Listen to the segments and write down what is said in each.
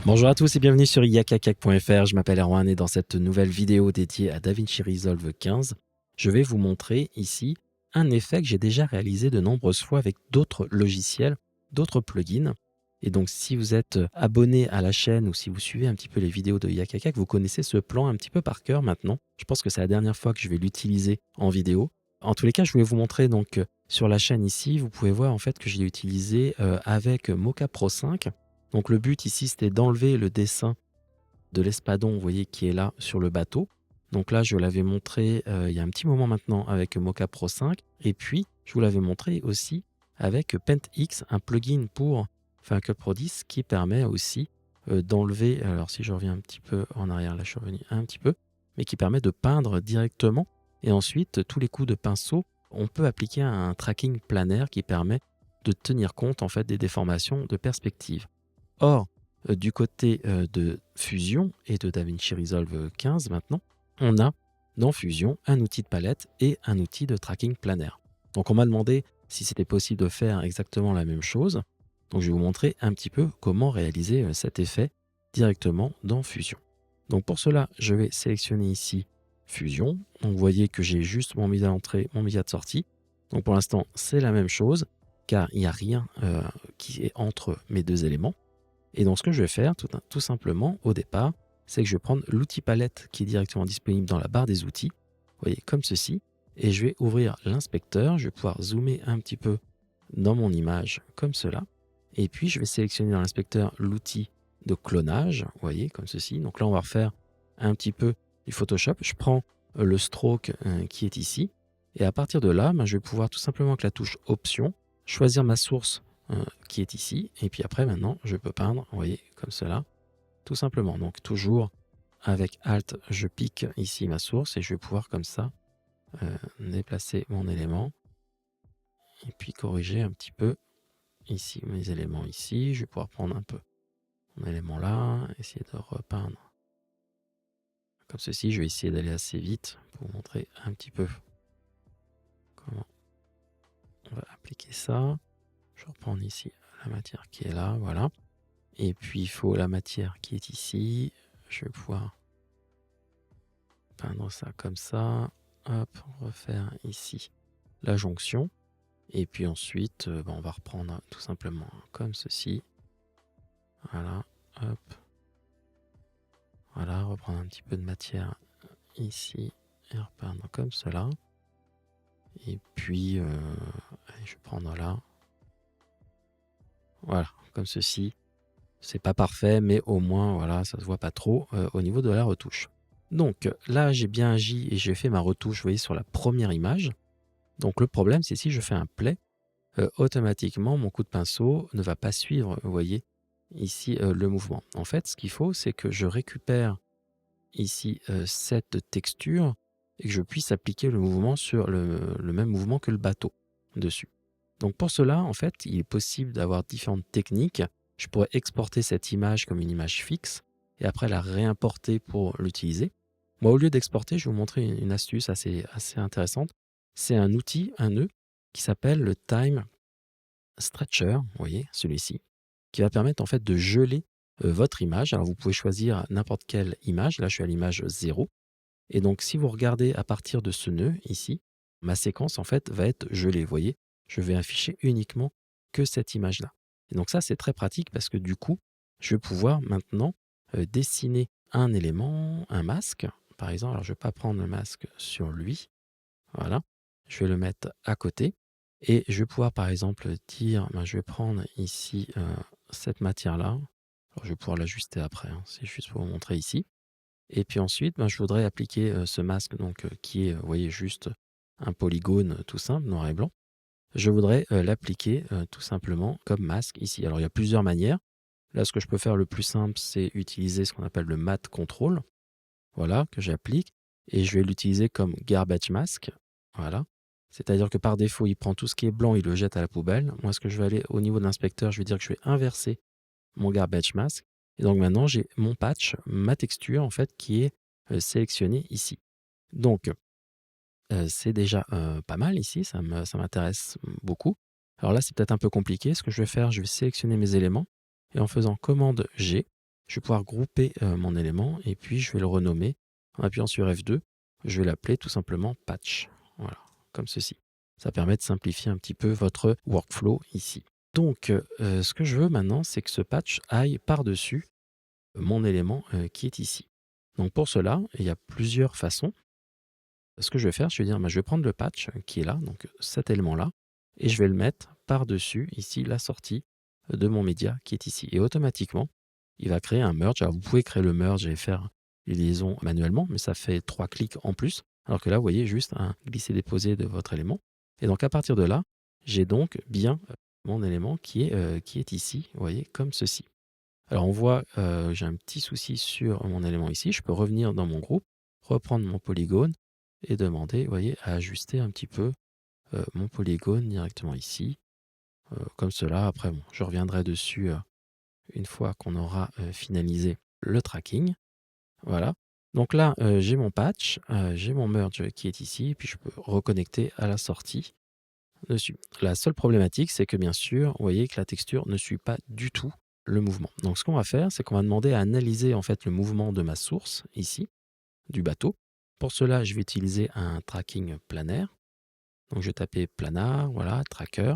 Bonjour à tous et bienvenue sur yakakak.fr. Je m'appelle Erwan et dans cette nouvelle vidéo dédiée à DaVinci Resolve 15, je vais vous montrer ici un effet que j'ai déjà réalisé de nombreuses fois avec d'autres logiciels, d'autres plugins. Et donc si vous êtes abonné à la chaîne ou si vous suivez un petit peu les vidéos de Yakakak, vous connaissez ce plan un petit peu par cœur maintenant. Je pense que c'est la dernière fois que je vais l'utiliser en vidéo. En tous les cas, je voulais vous montrer donc sur la chaîne ici, vous pouvez voir en fait que je l'ai utilisé avec Mocha Pro 5. Donc le but ici, c'était d'enlever le dessin de l'espadon, vous voyez, qui est là sur le bateau. Donc là, je l'avais montré il y a un petit moment maintenant avec Mocha Pro 5. Et puis, je vous l'avais montré aussi avec PaintX, un plugin pour Final Cut Pro 10 qui permet aussi d'enlever, alors si je reviens un petit peu en arrière, là je suis revenu un petit peu, mais qui permet de peindre directement. Et ensuite, tous les coups de pinceau, on peut appliquer un tracking planaire qui permet de tenir compte en fait des déformations de perspective. Or, du côté de Fusion et de DaVinci Resolve 15 maintenant, on a dans Fusion un outil de palette et un outil de tracking planaire. Donc on m'a demandé si c'était possible de faire exactement la même chose. Donc je vais vous montrer un petit peu comment réaliser cet effet directement dans Fusion. Donc pour cela, je vais sélectionner ici Fusion. Donc vous voyez que j'ai juste mon média d'entrée, mon média de sortie. Donc pour l'instant, c'est la même chose car il n'y a rien qui est entre mes deux éléments. Et donc, ce que je vais faire, tout simplement, au départ, c'est que je vais prendre l'outil palette qui est directement disponible dans la barre des outils, vous voyez, comme ceci, et je vais ouvrir l'inspecteur, je vais pouvoir zoomer un petit peu dans mon image, comme cela, et puis je vais sélectionner dans l'inspecteur l'outil de clonage, vous voyez, comme ceci. Donc là, on va refaire un petit peu du Photoshop. Je prends le stroke qui est ici, et à partir de là, je vais pouvoir tout simplement avec la touche Option, choisir ma source qui est ici. Et puis après, maintenant, je peux peindre, vous voyez, comme cela, tout simplement. Donc toujours avec Alt, je pique ici ma source et je vais pouvoir comme ça déplacer mon élément et puis corriger un petit peu ici mes éléments ici. Je vais pouvoir prendre un peu mon élément là, essayer de repeindre comme ceci. Je vais essayer d'aller assez vite pour vous montrer un petit peu comment on va appliquer ça. Je reprends ici la matière qui est là, voilà. Et puis il faut la matière qui est ici. Je vais pouvoir peindre ça comme ça. Hop, refaire ici la jonction. Et puis ensuite, on va reprendre tout simplement comme ceci. Voilà, hop. Voilà, reprendre un petit peu de matière ici et repeindre comme cela. Et puis, allez, je vais prendre là. Voilà, comme ceci. C'est pas parfait, mais au moins, voilà, ça se voit pas trop au niveau de la retouche. Donc là, j'ai bien agi et j'ai fait ma retouche, vous voyez, sur la première image. Donc le problème, c'est si je fais un play, automatiquement, mon coup de pinceau ne va pas suivre, vous voyez, ici, le mouvement. En fait, ce qu'il faut, c'est que je récupère ici cette texture et que je puisse appliquer le mouvement sur le même mouvement que le bateau dessus. Donc pour cela, en fait, il est possible d'avoir différentes techniques. Je pourrais exporter cette image comme une image fixe et après la réimporter pour l'utiliser. Moi, au lieu d'exporter, je vais vous montrer une astuce assez intéressante. C'est un outil, un nœud, qui s'appelle le Time Stretcher, vous voyez, celui-ci, qui va permettre en fait de geler votre image. Alors vous pouvez choisir n'importe quelle image. Là, je suis à l'image 0. Et donc, si vous regardez à partir de ce nœud ici, ma séquence en fait va être gelée. Vous voyez, je vais afficher uniquement que cette image-là. Et donc ça, c'est très pratique parce que du coup, je vais pouvoir maintenant dessiner un élément, un masque, par exemple. Alors, je ne vais pas prendre le masque sur lui. Voilà. Je vais le mettre à côté. Et je vais pouvoir, par exemple, dire, je vais prendre ici cette matière-là. Alors, je vais pouvoir l'ajuster après. C'est juste pour vous montrer ici. Et puis ensuite, je voudrais appliquer ce masque donc, qui est, vous voyez, juste un polygone tout simple, noir et blanc. Je voudrais l'appliquer tout simplement comme masque ici. Alors, il y a plusieurs manières. Là, ce que je peux faire le plus simple, c'est utiliser ce qu'on appelle le matte control. Voilà, que j'applique. Et je vais l'utiliser comme garbage mask. Voilà. C'est-à-dire que par défaut, il prend tout ce qui est blanc, il le jette à la poubelle. Moi, ce que je vais aller au niveau de l'inspecteur, je vais dire que je vais inverser mon garbage mask. Et donc maintenant, j'ai mon patch, ma texture en fait, qui est sélectionnée ici. Donc, c'est déjà pas mal ici, ça m'intéresse beaucoup. Alors là, c'est peut-être un peu compliqué. Ce que je vais faire, je vais sélectionner mes éléments et en faisant commande G, je vais pouvoir grouper mon élément et puis je vais le renommer en appuyant sur F2. Je vais l'appeler tout simplement patch. Voilà, comme ceci. Ça permet de simplifier un petit peu votre workflow ici. Donc, ce que je veux maintenant, c'est que ce patch aille par-dessus mon élément qui est ici. Donc pour cela, il y a plusieurs façons. Ce que je vais faire, je vais dire, je vais prendre le patch qui est là, donc cet élément-là, et je vais le mettre par-dessus, ici, la sortie de mon média qui est ici. Et automatiquement, il va créer un merge. Alors vous pouvez créer le merge et faire les liaisons manuellement, mais ça fait 3 clics en plus. Alors que là, vous voyez juste un glisser-déposer de votre élément. Et donc à partir de là, j'ai donc bien mon élément qui est ici, vous voyez, comme ceci. Alors on voit, j'ai un petit souci sur mon élément ici. Je peux revenir dans mon groupe, reprendre mon polygone et demander, vous voyez, à ajuster un petit peu mon polygone directement ici, comme cela. Après, bon, je reviendrai dessus une fois qu'on aura finalisé le tracking. Voilà. Donc là, j'ai mon patch, j'ai mon merge qui est ici, et puis je peux reconnecter à la sortie dessus. La seule problématique, c'est que bien sûr, vous voyez que la texture ne suit pas du tout le mouvement. Donc ce qu'on va faire, c'est qu'on va demander à analyser en fait le mouvement de ma source ici, du bateau. Pour cela, je vais utiliser un tracking planaire. Donc je vais taper planar, voilà, tracker.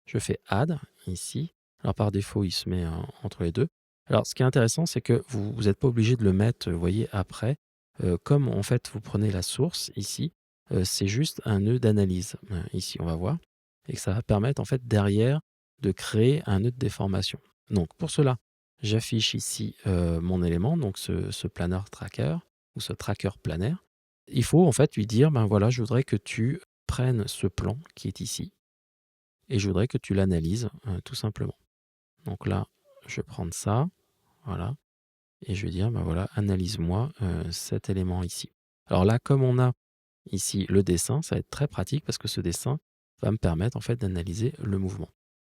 Je fais add ici. Alors par défaut, il se met entre les deux. Alors ce qui est intéressant, c'est que vous n'êtes pas obligé de le mettre, vous voyez, après. Comme en fait vous prenez la source ici, c'est juste un nœud d'analyse. Ici, on va voir. Et que ça va permettre en fait derrière de créer un nœud de déformation. Donc pour cela, j'affiche ici mon élément, donc ce planar tracker ou ce tracker planaire. Il faut en fait lui dire, ben voilà, je voudrais que tu prennes ce plan qui est ici et je voudrais que tu l'analyses tout simplement. Donc là, je vais prendre ça, voilà, et je vais dire, ben voilà, analyse-moi cet élément ici. Alors là, comme on a ici le dessin, ça va être très pratique parce que ce dessin va me permettre en fait d'analyser le mouvement.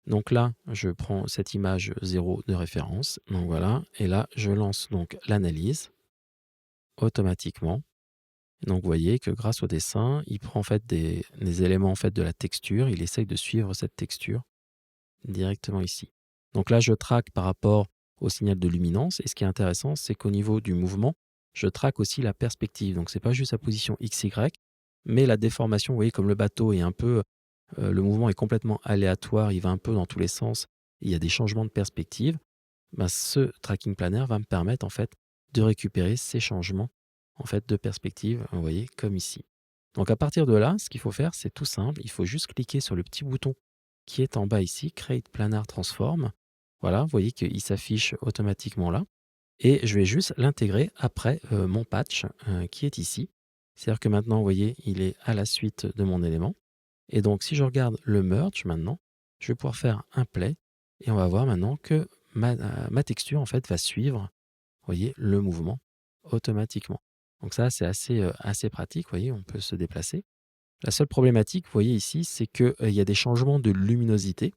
Donc là, je prends cette image 0 de référence, donc voilà, et là, je lance donc l'analyse automatiquement. Donc vous voyez que grâce au dessin, il prend en fait des éléments en fait de la texture, il essaye de suivre cette texture directement ici. Donc là, je traque par rapport au signal de luminance, et ce qui est intéressant, c'est qu'au niveau du mouvement, je traque aussi la perspective. Donc c'est pas juste la position XY, mais la déformation. Vous voyez comme le bateau est un peu, le mouvement est complètement aléatoire, il va un peu dans tous les sens, il y a des changements de perspective. Ben, ce tracking planaire va me permettre en fait de récupérer ces changements en fait de perspective, vous voyez, comme ici. Donc à partir de là, ce qu'il faut faire, c'est tout simple, il faut juste cliquer sur le petit bouton qui est en bas ici, Create Planar Transform. Voilà, vous voyez qu'il s'affiche automatiquement là. Et je vais juste l'intégrer après mon patch qui est ici. C'est-à-dire que maintenant, vous voyez, il est à la suite de mon élément. Et donc, si je regarde le merge maintenant, je vais pouvoir faire un play. Et on va voir maintenant que ma texture, en fait, va suivre, vous voyez, le mouvement automatiquement. Donc ça, c'est assez pratique, vous voyez, on peut se déplacer. La seule problématique, vous voyez ici, c'est qu'il y a des changements de luminosité.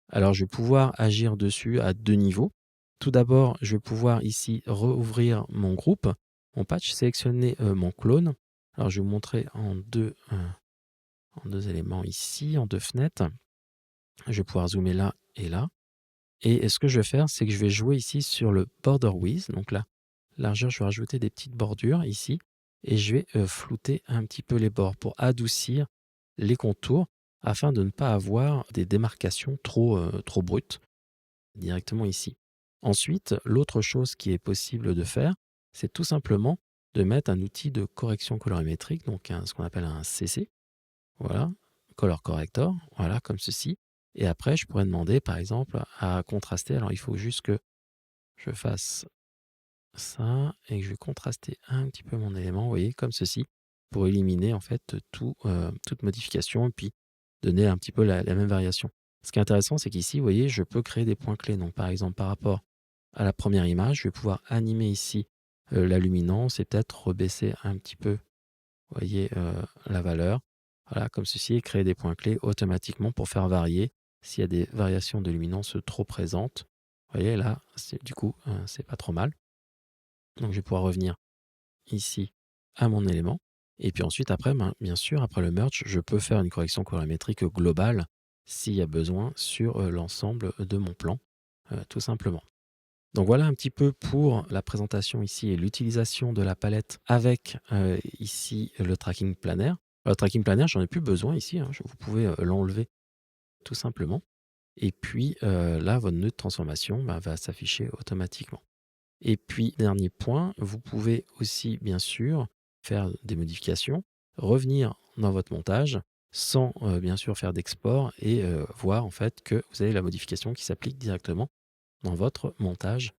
Alors, je vais pouvoir agir dessus à 2 niveaux. Tout d'abord, je vais pouvoir ici rouvrir mon groupe, mon patch, sélectionner mon clone. Alors, je vais vous montrer en deux éléments ici, en deux fenêtres. Je vais pouvoir zoomer là et là. Et ce que je vais faire, c'est que je vais jouer ici sur le border width. Donc là, largeur, je vais rajouter des petites bordures ici. Et je vais flouter un petit peu les bords pour adoucir les contours afin de ne pas avoir des démarcations trop brutes directement ici. Ensuite, l'autre chose qui est possible de faire, c'est tout simplement de mettre un outil de correction colorimétrique, donc ce qu'on appelle un CC. Voilà, Color Corrector, voilà, comme ceci. Et après, je pourrais demander, par exemple, à contraster. Alors, il faut juste que je fasse ça et que je vais contraster un petit peu mon élément, vous voyez, comme ceci, pour éliminer en fait toute modification et puis donner un petit peu la même variation. Ce qui est intéressant, c'est qu'ici, vous voyez, je peux créer des points clés. Donc, par exemple, par rapport à la première image, je vais pouvoir animer ici la luminance et peut-être rebaisser un petit peu, vous voyez, la valeur. Voilà, comme ceci, et créer des points clés automatiquement pour faire varier s'il y a des variations de luminance trop présentes. Vous voyez, là, du coup, c'est pas trop mal. Donc, je vais pouvoir revenir ici à mon élément. Et puis ensuite, après, bien sûr, après le merge, je peux faire une correction colorimétrique globale s'il y a besoin sur l'ensemble de mon plan, tout simplement. Donc voilà un petit peu pour la présentation ici et l'utilisation de la palette avec ici le tracking planaire. Le tracking planaire, j'en ai plus besoin ici, hein, vous pouvez l'enlever tout simplement. Et puis là, votre nœud de transformation va s'afficher automatiquement. Et puis, dernier point, vous pouvez aussi, bien sûr, faire des modifications, revenir dans votre montage sans, bien sûr, faire d'export et voir en fait que vous avez la modification qui s'applique directement dans votre montage,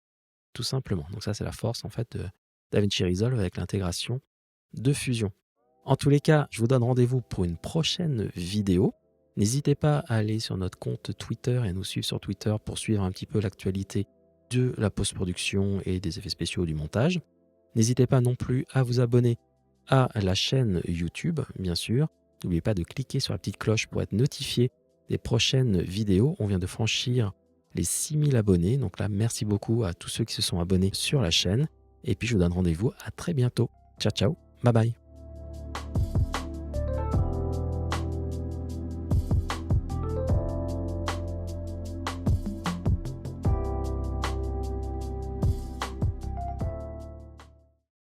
tout simplement. Donc ça, c'est la force en fait de DaVinci Resolve avec l'intégration de Fusion. En tous les cas, je vous donne rendez-vous pour une prochaine vidéo. N'hésitez pas à aller sur notre compte Twitter et à nous suivre sur Twitter pour suivre un petit peu l'actualité de la post-production et des effets spéciaux du montage. N'hésitez pas non plus à vous abonner à la chaîne YouTube, bien sûr. N'oubliez pas de cliquer sur la petite cloche pour être notifié des prochaines vidéos. On vient de franchir les 6000 abonnés. Donc là, merci beaucoup à tous ceux qui se sont abonnés sur la chaîne. Et puis, je vous donne rendez-vous à très bientôt. Ciao, ciao. Bye bye.